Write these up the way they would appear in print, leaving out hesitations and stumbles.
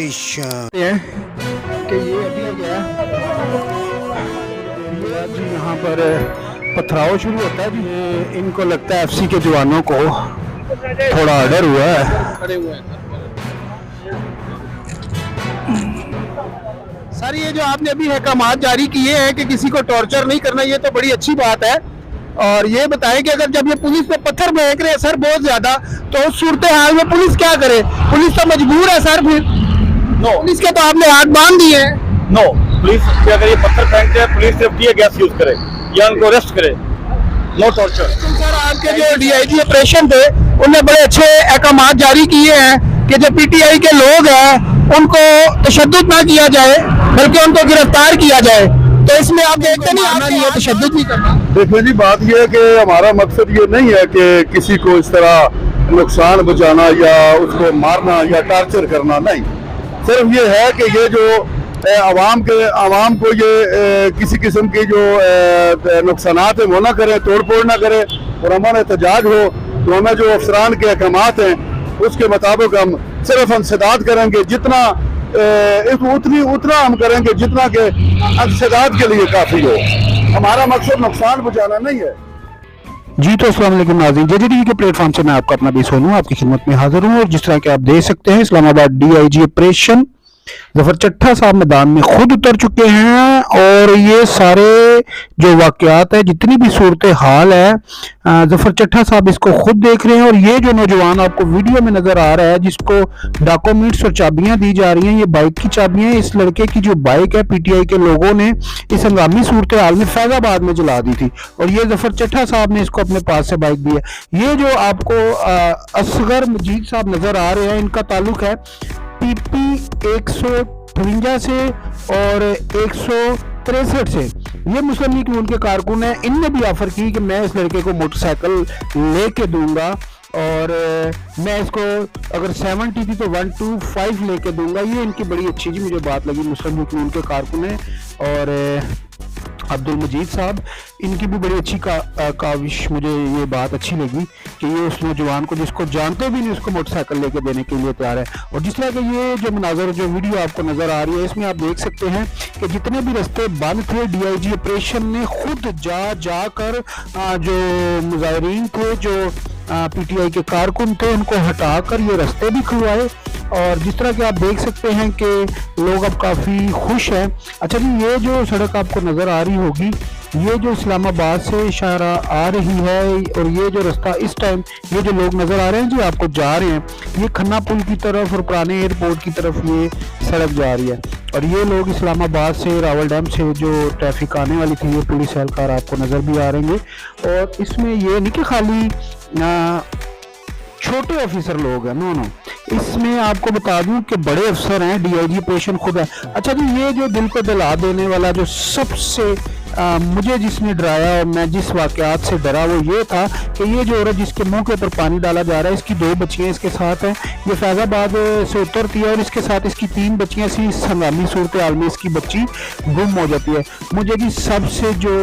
Station कि ये अभी गया जी यहाँ पर पथराव शुरू होता है जी। ये इनको लगता है एफसी के जवानों को थोड़ा ऑर्डर हुआ है। सर ये जो आपने अभी अहकामात जारी किए हैं कि किसी को टॉर्चर नहीं करना, ये तो बड़ी अच्छी बात है। और ये बताएं कि अगर जब ये पुलिस पे पत्थर फेंक रहे हैं सर बहुत ज्यादा, तो उस सूरत हाल में पुलिस क्या करे? पुलिस तो मजबूर है सर। फिर नो, पुलिस के तो आपने हाथ बांध दिए हैं। नो, पुलिस से अगर ये पत्थर फेंकते हैं, पुलिस सिर्फ टीयर गैस यूज करे या उनको अरेस्ट करे, नो टॉर्चर। सर आपके जो डीआईजी ऑपरेशन थे उन्हें बड़े अच्छे अहकामात जारी किए हैं कि जो पीटीआई के लोग हैं उनको तशद्दुद ना किया जाए बल्कि उनको गिरफ्तार किया जाए। तो इसमें आप देखते नहीं आपने ये तशद्दुद नहीं करना। देखिए जी, बात यह है कि हमारा मकसद ये नहीं है कि किसी को इस तरह नुकसान पहुंचाना या उसको मारना या टार्चर करना, नहीं। सिर्फ ये है कि ये जो आवाम को ये किसी किस्म की जो नुकसानात है वो ना करे, तोड़ फोड़ ना करे और अमन एहतजाज हो। तो हमें जो अफसरान के अहकामात हैं उसके मुताबिक हम सिर्फ इंसदाद करेंगे, जितना उतना हम करेंगे जितना के इंसदाद के लिए काफ़ी हो। हमारा मकसद नुकसान पहुंचाना नहीं है जी। तो अस्सलाम वालेकुम नाज़रीन, JJTV के प्लेटफॉर्म से मैं आपका अपना भी सोनू आपकी खिदमत में हाजिर हूँ। और जिस तरह के आप देख सकते हैं, इस्लामाबाद डीआईजी ऑपरेशन जफर चट्टा साहब मैदान में खुद उतर चुके हैं और ये सारे जो वाकयात है, जितनी भी सूरत हाल है, जफर चट्टा साहब इसको खुद देख रहे हैं। और ये जो नौजवान आपको वीडियो में नजर आ रहा है, जिसको डॉक्यूमेंट्स और चाबियां दी जा रही हैं, ये बाइक की चाबियां, इस लड़के की जो बाइक है पीटीआई के लोगों ने इस हंगामी सूरत हाल में फैजाबाद में जला दी थी और ये जफर चट्टा साहब ने इसको अपने पास से बाइक दी है। ये जो आपको असगर मजीद साहब नजर आ रहे हैं, इनका ताल्लुक है PP 153 से और 163 से। ये मुस्लिम लीग नून के कारकुन हैं। इनने भी ऑफर की कि मैं इस लड़के को मोटरसाइकिल लेके दूंगा और मैं इसको अगर 70 थी तो 125 लेके दूंगा। ये इनकी बड़ी अच्छी जी मुझे बात लगी। मुस्लिम लीग नून के कारकुन हैं और अब्दुल मजीद साहब, इनकी भी बड़ी अच्छी काविश मुझे ये बात अच्छी लगी कि ये उस नौजवान को जिसको जानते भी नहीं उसको मोटरसाइकिल लेके देने के लिए तैयार है। और जिस तरह के ये जो मनाजर जो वीडियो आपको नज़र आ रही है, इसमें आप देख सकते हैं कि जितने भी रास्ते बंद थे, डीआईजी ऑपरेशन ने खुद जाकर जो मुजाहिरीन थे, जो पीटीआई के कारकुन थे, उनको हटाकर ये रास्ते भी खुलवाए। और जिस तरह के आप देख सकते हैं कि लोग अब काफ़ी खुश हैं। अच्छा जी, ये जो सड़क आपको नज़र आ रही होगी, ये जो इस्लामाबाद से इशारा आ रही है और ये जो रास्ता इस टाइम ये जो लोग नज़र आ रहे हैं जी आपको जा रहे हैं, ये खन्ना पुल की तरफ और पुराने एयरपोर्ट की तरफ ये सड़क जा रही है। और ये लोग इस्लामाबाद से, रावल डैम से जो ट्रैफिक आने वाली थी, ये पुलिस एहलकार आपको नज़र भी आ रहे हैं। और इसमें ये नहीं कि खाली छोटे ऑफिसर लोग हैं, नो, इसमें आपको बता दूं कि बड़े अफसर हैं, डीआईजी ऑपरेशन खुद है। अच्छा जी, ये जो दिल को दिला देने वाला जो सबसे मुझे जिसने डराया और मैं जिस वाकयात से डरा वो ये था कि ये जो औरत जिसके मुंह के ऊपर पानी डाला जा रहा है, इसकी 2 बच्चियां इसके साथ हैं। ये फैजाबाद से उतरती है और इसके साथ इसकी 3 बच्चियां सी इस हंगामी सूरत हाल में इसकी बच्ची गुम हो जाती है। मुझे जी सबसे जो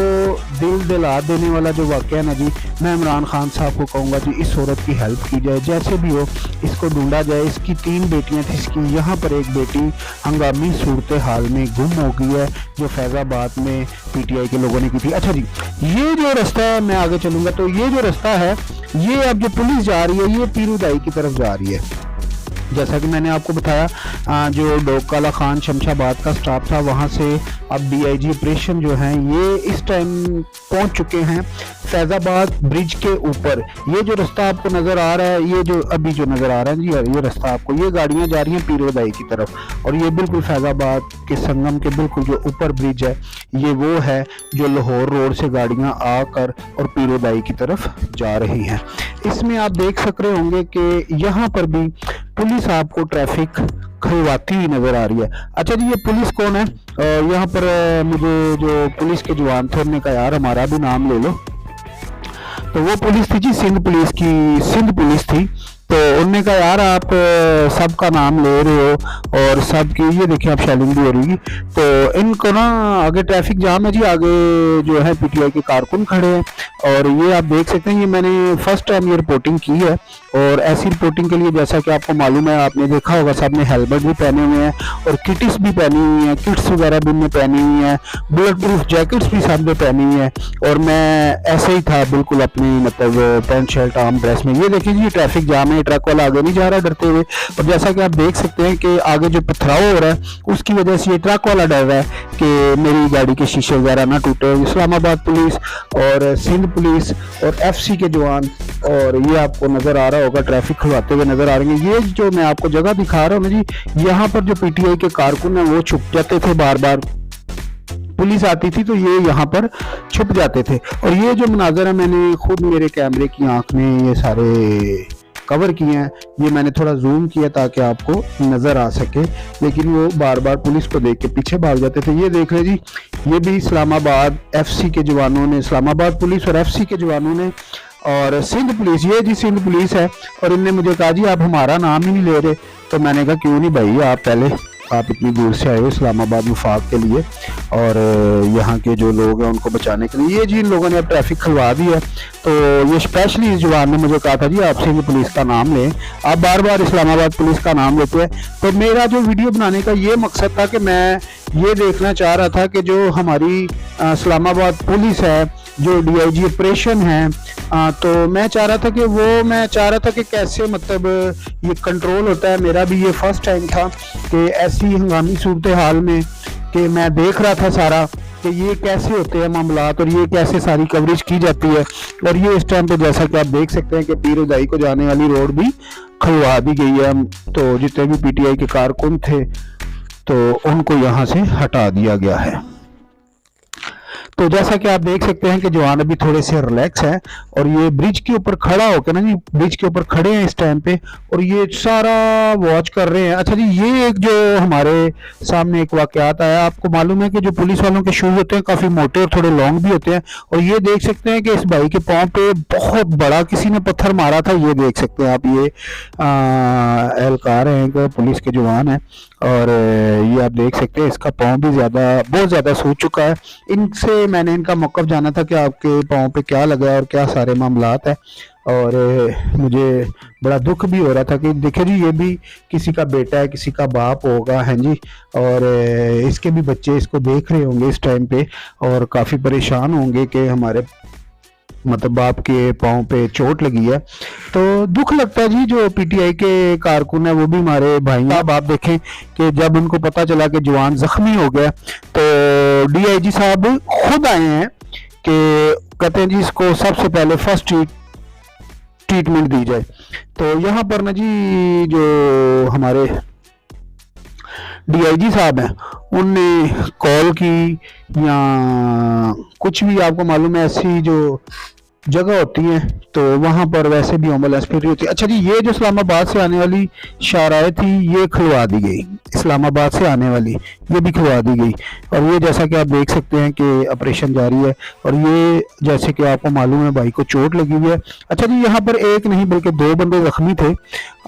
दिल दिला देने वाला जो वाकया ना जी, मैं इमरान खान साहब को कहूँगा जी, इस औरत की हेल्प की जाए, जैसे भी हो इसको ढूंढा जाए। इसकी 3 बेटियाँ थी, इसकी यहाँ पर एक बेटी हंगामी सूरत हाल में गुम हो गई है, जो फैजाबाद में पीटीआई के लोगों ने की थी। अच्छा जी, ये जो रास्ता है, मैं आगे चलूंगा तो ये जो रास्ता है, ये अब जो पुलिस जा रही है, ये पीरुदाई की तरफ जा रही है। जैसा कि मैंने आपको बताया, जो डोकाला खान शमशाबाद का स्टाफ था, वहाँ से अब डीआईजी ऑपरेशन जो हैं ये इस टाइम पहुँच चुके हैं फैज़ाबाद ब्रिज के ऊपर। ये जो रास्ता आपको नज़र आ रहा है, ये जो अभी जो नज़र आ रहा है जी, ये रास्ता आपको, ये गाड़ियाँ जा रही हैं पीरुदाई की तरफ। और ये बिल्कुल फैज़ाबाद के संगम के बिल्कुल जो ऊपर ब्रिज है, ये वो है जो लाहौर रोड से गाड़ियाँ आकर और पीरुदाई की तरफ जा रही हैं। इसमें आप देख सक रहे होंगे कि यहाँ पर भी पुलिस आपको ट्रैफिक खुलवाती हुई नजर आ रही है। अच्छा जी, ये पुलिस कौन है? यहाँ पर मुझे जो पुलिस के जवान थे उन्होंने कहा यार हमारा भी नाम ले लो, तो वो पुलिस थी जी सिंध पुलिस की, सिंध पुलिस थी। तो उनने कहा यार आप सबका नाम ले रहे हो और सबकी, ये देखिए आप शेलिंग भी हो रही है। तो इनको ना आगे ट्रैफिक जाम है जी, आगे जो है पीटीआई के कारकुन खड़े हैं और ये आप देख सकते हैं, ये मैंने फर्स्ट टाइम ये रिपोर्टिंग की है। और ऐसी रिपोर्टिंग के लिए जैसा कि आपको मालूम है, आपने देखा होगा सब ने हेलमेट भी पहने हुए हैं और किट्स भी पहनी हुई हैं, किट्स वगैरह भी उनने पहनी हुई हैं, बुलेट प्रूफ जैकेट्स भी सब ने पहनी हुई हैं। और मैं ऐसे ही था बिल्कुल अपनी मतलब पैंट शर्ट आर्म ड्रेस में। ये देखिए जी ट्रैफिक जाम है, ट्रक वाला आगे नहीं जा रहा डरते हुए। और जैसा कि आप देख सकते हैं कि आगे जो पथराव हो रहा है उसकी वजह से ये ट्रक वाला डर रहा है कि मेरी गाड़ी के शीशे वगैरह ना टूटे। इस्लामाबाद पुलिस और सिंध पुलिस और एफसी के जवान, और ये आपको नजर आ रहा होगा ट्रैफिक खुलवाते हुए नजर आ रहे हैं। ये जो मैं आपको जगह दिखा रहा हूँ ना जी, यहाँ पर जो पीटीआई के कारकुन हैं वो छुप जाते थे, बार बार पुलिस आती थी तो ये यहाँ पर छुप जाते थे। और ये जो मनाजर है मैंने खुद मेरे कैमरे की आंख में ये सारे कवर किए हैं, ये मैंने थोड़ा जूम किया ताकि आपको नजर आ सके, लेकिन वो बार बार पुलिस को देख के पीछे भाग जाते थे। ये देख ले जी, ये भी इस्लामाबाद एफसी के जवानों ने, इस्लामाबाद पुलिस और एफसी के जवानों ने, और सिंध पुलिस, ये जी सिंध पुलिस है। और इनने मुझे कहा जी आप हमारा नाम ही नहीं ले रहे। तो मैंने कहा क्यों नहीं भाई, आप पहले आप इतनी दूर से आए हो इस्लामाबाद वफाक के लिए और यहाँ के जो लोग हैं उनको बचाने के लिए। ये जी इन लोगों ने अब ट्रैफिक खुलवा दी है। तो ये स्पेशली इस जवान ने मुझे कहा था जी आपसे ये पुलिस का नाम लें, आप बार बार इस्लामाबाद पुलिस का नाम लेते हैं। तो मेरा जो वीडियो बनाने का ये मकसद था कि मैं ये देखना चाह रहा था कि जो हमारी इस्लामाबाद पुलिस है, जो डीआईजी ऑपरेशन है, तो मैं चाह रहा था कि कैसे मतलब ये कंट्रोल होता है। मेरा भी ये फर्स्ट टाइम था कि ऐसी हंगामी सूरत हाल में कि मैं देख रहा था सारा कि ये कैसे होते हैं मामलात और ये कैसे सारी कवरेज की जाती है। और ये इस टाइम पे जैसा कि आप देख सकते हैं कि पीर उदाई को जाने वाली रोड भी खुलवा दी गई है। तो जितने भी पीटीआई के कारकुन थे तो उनको यहाँ से हटा दिया गया है। तो जैसा कि आप देख सकते हैं कि जवान अभी थोड़े से रिलैक्स है और ये ब्रिज के ऊपर खड़ा होकर ना जी, ब्रिज के ऊपर खड़े हैं इस टाइम पे और ये सारा वॉच कर रहे हैं। अच्छा जी, ये एक जो हमारे सामने एक वाकयात आया, आपको मालूम है कि जो पुलिस वालों के शूज होते हैं काफी मोटे और थोड़े लॉन्ग भी होते हैं। और ये देख सकते हैं कि इस भाई के पांव पे बहुत बड़ा किसी ने पत्थर मारा था। ये देख सकते हैं आप, ये एहलकार हैं, पुलिस के जवान हैं और ये आप देख सकते हैं इसका पाँव भी बहुत ज्यादा सूज चुका है। इनसे मैंने इनका मौक़िफ़ जाना था कि आपके पाँव पे क्या लगा है और क्या सारे मामलात है। और मुझे बड़ा दुख भी हो रहा था कि देखिए जी ये भी किसी का बेटा है, किसी का बाप होगा, हैं जी, और इसके भी बच्चे इसको देख रहे होंगे इस टाइम पे और काफ़ी परेशान होंगे कि हमारे मतलब बाप के पाँव पे चोट लगी है। तो दुख लगता है जी, जो पीटीआई के कारकुन है वो भी हमारे भाई हैं। अब आप देखें कि जब उनको पता चला कि जवान जख्मी हो गया तो डीआईजी साहब खुद आए हैं कि कहते हैं जी इसको सबसे पहले फर्स्ट ट्रीटमेंट दी जाए। तो यहाँ पर ना जी जो हमारे डीआईजी साहब हैं उनने कॉल की या कुछ भी, आपको मालूम है ऐसी जो जगह होती है तो वहाँ पर वैसे भी एम्बुलेंस फ्री होती है। अच्छा जी, ये जो इस्लामाबाद से आने वाली शाहराहें थी ये खुलवा दी गई, इस्लामाबाद से आने वाली ये भी खुलवा दी गई। और ये जैसा कि आप देख सकते हैं कि ऑपरेशन जारी है और ये जैसे कि आपको मालूम है भाई को चोट लगी हुई है। अच्छा जी, यहाँ पर एक नहीं बल्कि 2 बंदे जख्मी थे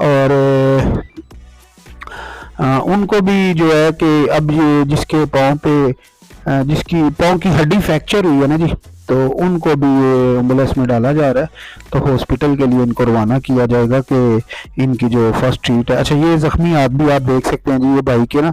और उनको भी जो है कि अब ये जिसके पाँव पे जिसकी पाँव की हड्डी फ्रैक्चर हुई है ना जी, तो उनको भी ये एम्बुलेंस में डाला जा रहा है। तो हॉस्पिटल के लिए इनको रवाना किया जाएगा कि इनकी जो फर्स्ट ट्रीट है। अच्छा, ये जख्मी आदमी आप देख सकते हैं जी, ये भाई के ना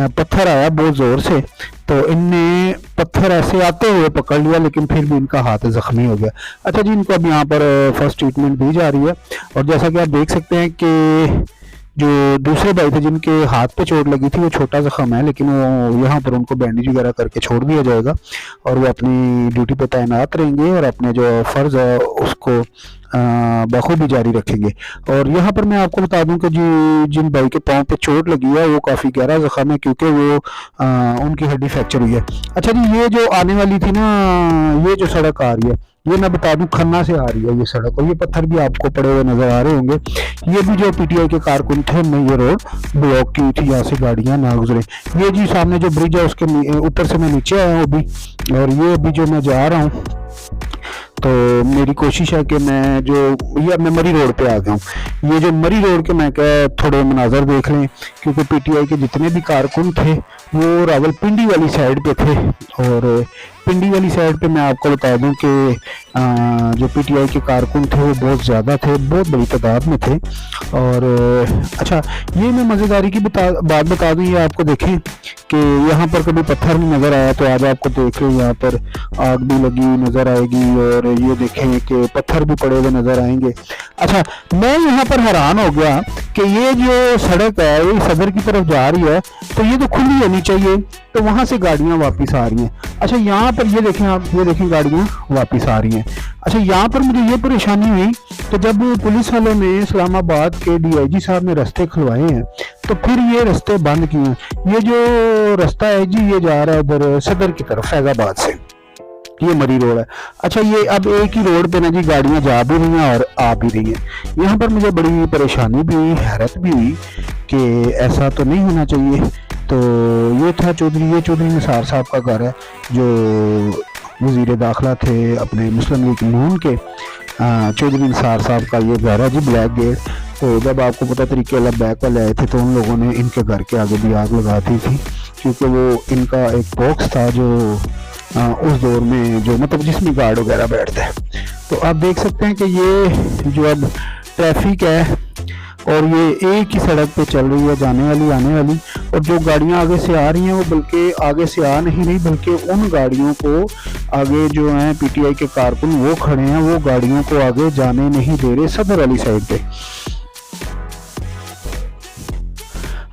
पत्थर आया बहुत ज़ोर से, तो इनने पत्थर ऐसे आते हुए पकड़ लिया लेकिन फिर भी इनका हाथ जख्मी हो गया। अच्छा जी, इनको अब यहाँ पर फर्स्ट ट्रीटमेंट दी जा रही है। और जैसा कि आप देख सकते हैं कि जो दूसरे भाई थे जिनके हाथ पे चोट लगी थी वो छोटा जख्म है, लेकिन वो यहाँ पर उनको बैंडेज वगैरह करके छोड़ दिया जाएगा और वो अपनी ड्यूटी पे तैनात रहेंगे और अपने जो फ़र्ज़ है उसको बखूबी जारी रखेंगे। और यहाँ पर मैं आपको बता दूं कि जिन भाई के पाँव पे चोट लगी है वो काफ़ी गहरा जख्म है क्योंकि वो उनकी हड्डी फ्रैक्चर हुई है। अच्छा जी, ये जो आने वाली थी ना, ये जो सड़क आ रही है ये मैं बता दूं खन्ना से आ रही है ये सड़क, और ये पत्थर भी आपको पड़े हुए नजर आ रहे होंगे। ये भी जो पीटीआई के कारकुन थे उनने ये रोड ब्लॉक की थी, यहाँ से गाड़ियां ना गुजरे। ये जी सामने जो ब्रिज है उसके ऊपर से मैं नीचे आया हूँ अभी, और ये अभी जो मैं जा रहा हूँ तो मेरी कोशिश है कि मैं जो ये अब मैं मरी रोड पे आ गया हूँ। ये जो मरी रोड के मैं क्या थोड़े मनाजर देख लें, क्योंकि पीटीआई के जितने भी कारकुन थे वो रावलपिंडी वाली साइड पे थे। और पिंडी वाली साइड पे मैं आपको बता दूं कि जो पीटीआई के कारकुन थे वो बहुत ज़्यादा थे, बहुत बड़ी तादाद में थे। और अच्छा, ये मैं मज़ेदारी की बात बता दूं, ये आपको देखें कि यहाँ पर कभी पत्थर नहीं नज़र आया तो आज आपको देख रहे यहाँ पर आग भी लगी नज़र आएगी, और ये देखें कि पत्थर भी पड़े हुए नज़र आएंगे। अच्छा, मैं यहाँ पर हैरान हो गया कि ये जो सड़क है ये सदर की तरफ जा रही है, तो ये तो खुली होनी चाहिए, तो वहाँ से गाड़ियाँ वापस आ रही हैं। अच्छा, यहाँ पर ये देखें आप, ये देखें गाड़ियाँ वापस आ रही हैं। अच्छा, यहाँ पर मुझे ये परेशानी हुई कि जब पुलिस वालों ने इस्लामाबाद के डीआईजी साहब ने रास्ते खुलवाए हैं तो फिर ये रास्ते बंद किए हैं। ये जो रास्ता है जी ये जा रहा है उधर सदर की तरफ फैजाबाद से, ये मरी रोड है। अच्छा, ये अब एक ही रोड पे ना जी गाड़ियां जा भी रही हैं और आ भी रही हैं। यहाँ पर मुझे बड़ी परेशानी भी हुई, हैरत भी हुई कि ऐसा तो नहीं होना चाहिए। तो ये था चौधरी निसार साहब का घर है, जो वज़ीर दाखिला थे अपने मुस्लिम लीग नून के। चौधरी निसार साहब का ये घर है जी, ब्लैक गेट। तो जब आपको पता तरीके वाला बैक वाले आए थे तो उन लोगों ने इनके घर के आगे भी आग लगा दी थी, क्योंकि वो इनका एक बॉक्स था जो उस दौर में जो मतलब जिसमें गार्ड वगैरह बैठता है। तो आप देख सकते हैं कि ये जो अब ट्रैफिक है और ये एक ही सड़क पे चल रही है, जाने वाली आने वाली, और जो गाड़ियां आगे से आ रही हैं वो बल्कि आगे से आ नहीं रही, बल्कि उन गाड़ियों को आगे जो हैं पीटीआई के कारकुन वो खड़े हैं, वो गाड़ियों को आगे जाने नहीं दे रहे सदर वाली साइड पे।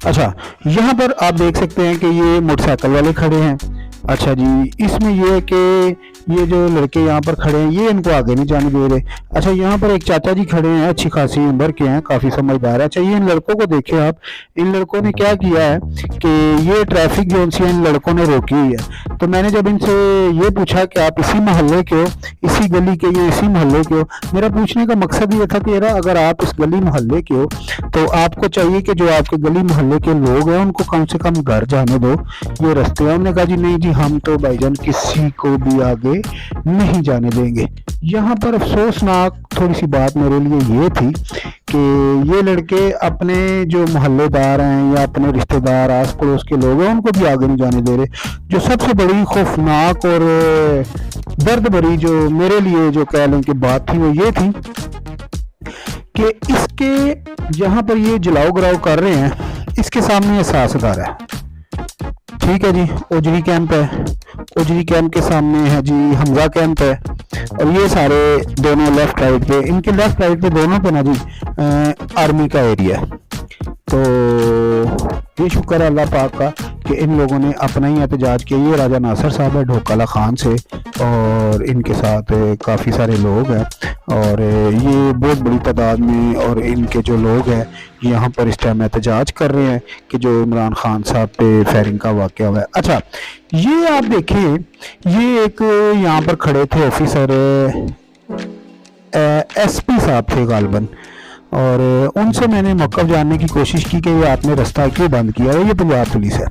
अच्छा, यहाँ पर आप देख सकते हैं कि ये मोटरसाइकिल वाले खड़े हैं। अच्छा जी, इसमें ये है कि ये जो लड़के यहाँ पर खड़े हैं ये इनको आगे नहीं जाने दे रहे। अच्छा, यहाँ पर एक चाचा जी खड़े हैं, अच्छी खासी उम्र के हैं, काफ़ी समझदार है। अच्छा, ये इन लड़कों को देखिए आप, इन लड़कों ने क्या किया है कि ये ट्रैफिक जो सी इन लड़कों ने रोकी हुई है। तो मैंने जब इनसे ये पूछा कि आप इसी मोहल्ले के हो, इसी गली के या इसी मोहल्ले के हो, मेरा पूछने का मकसद ये था कि यार अगर आप इस गली मोहल्ले के हो तो आपको चाहिए कि जो आपके गली मोहल्ले के लोग हैं उनको कम से कम घर जाने दो, ये रास्ते हैं। उन्होंने कहा जी नहीं जी, हम तो भाईजान किसी को भी आगे नहीं जाने देंगे। यहाँ पर अफसोसनाक थोड़ी सी बात मेरे लिए ये थी कि ये लड़के अपने जो मोहल्लेदार हैं या अपने रिश्तेदार आस पड़ोस के लोग हैं उनको भी आगे नहीं जाने दे रहे। जो सबसे बड़ी खौफनाक और दर्द भरी जो मेरे लिए जो कह लें कि बात थी वो ये थी कि इसके जहाँ पर ये जलाओ गिराव कर रहे हैं इसके सामने एहसासदार है, ठीक है जी, ओजरी कैंप है, ओजरी कैंप के सामने है जी हमजा कैंप है, और ये सारे दोनों लेफ्ट राइट पे, इनके लेफ्ट राइट पे दोनों पे ना जी आर्मी का एरिया है। तो ये शुक्र है अल्लाह पाक का कि इन लोगों ने अपना ही एहतजाज किया। ये राजा नासिर साहब है ढोकाला खान से, और इनके साथ काफ़ी सारे लोग हैं, और ये बहुत बड़ी तादाद में और इनके जो लोग हैं यहाँ पर इस टाइम एहतजाज कर रहे हैं कि जो इमरान खान साहब पे फायरिंग का वाक़या हुआ है। अच्छा, ये आप देखें, ये एक यहाँ पर खड़े थे ऑफिसर, एसपी साहब थे गालबन, और उनसे मैंने मौक़िफ़ जानने की कोशिश की कि ये आपने रास्ता क्यों बंद किया है। ये पंजाब पुलिस है।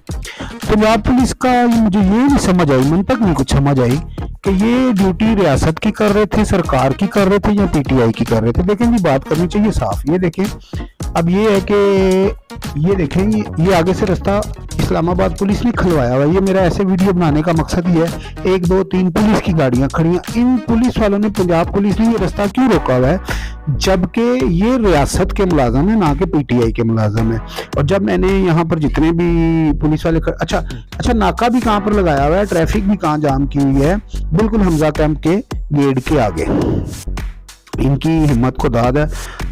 पंजाब पुलिस का मुझे ये नहीं समझ आई, मन तक नहीं कुछ समझ आई कि ये ड्यूटी रियासत की कर रहे थे, सरकार की कर रहे थे या पीटीआई की कर रहे थे। देखें जी, बात करनी चाहिए साफ। ये देखें, अब ये है कि ये देखें ये आगे से रास्ता इस्लामाबाद पुलिस ने खुलवाया हुआ। ये मेरा ऐसे वीडियो बनाने का मकसद ही है, 1 2 3 पुलिस की गाड़ियां खड़ी हैं। इन पुलिस वालों ने, पंजाब पुलिस ने ये रास्ता क्यों रोका हुआ है, जबकि ये रियासत के मुलाजम है, ना कि पीटीआई के मुलाजम है। और जब मैंने यहाँ पर जितने भी पुलिस वाले अच्छा नाका भी कहाँ पर लगाया हुआ है, ट्रैफिक भी कहाँ जाम की हुई है, बिल्कुल हमजा कैंप के गेट के आगे। इनकी हिम्मत को दाद है।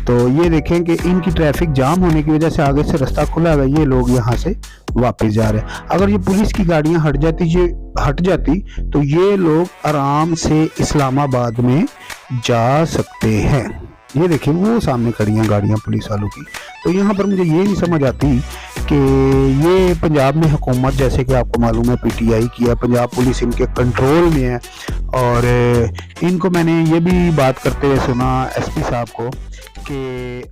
तो ये देखें कि इनकी ट्रैफिक जाम होने की वजह से आगे से रास्ता खुला है, ये लोग यहाँ से वापस जा रहे हैं। अगर ये पुलिस की गाड़ियाँ हट जाती तो ये लोग आराम से इस्लामाबाद में जा सकते हैं। ये देखिए वो सामने खड़ी हैं गाड़ियाँ पुलिस वालों की। तो यहाँ पर मुझे ये नहीं समझ आती कि ये पंजाब में हुकूमत, जैसे कि आपको मालूम है पीटीआई की है, पंजाब पुलिस इनके कंट्रोल में है, और इनको मैंने ये भी बात करते हुए सुना एसपी साहब को कि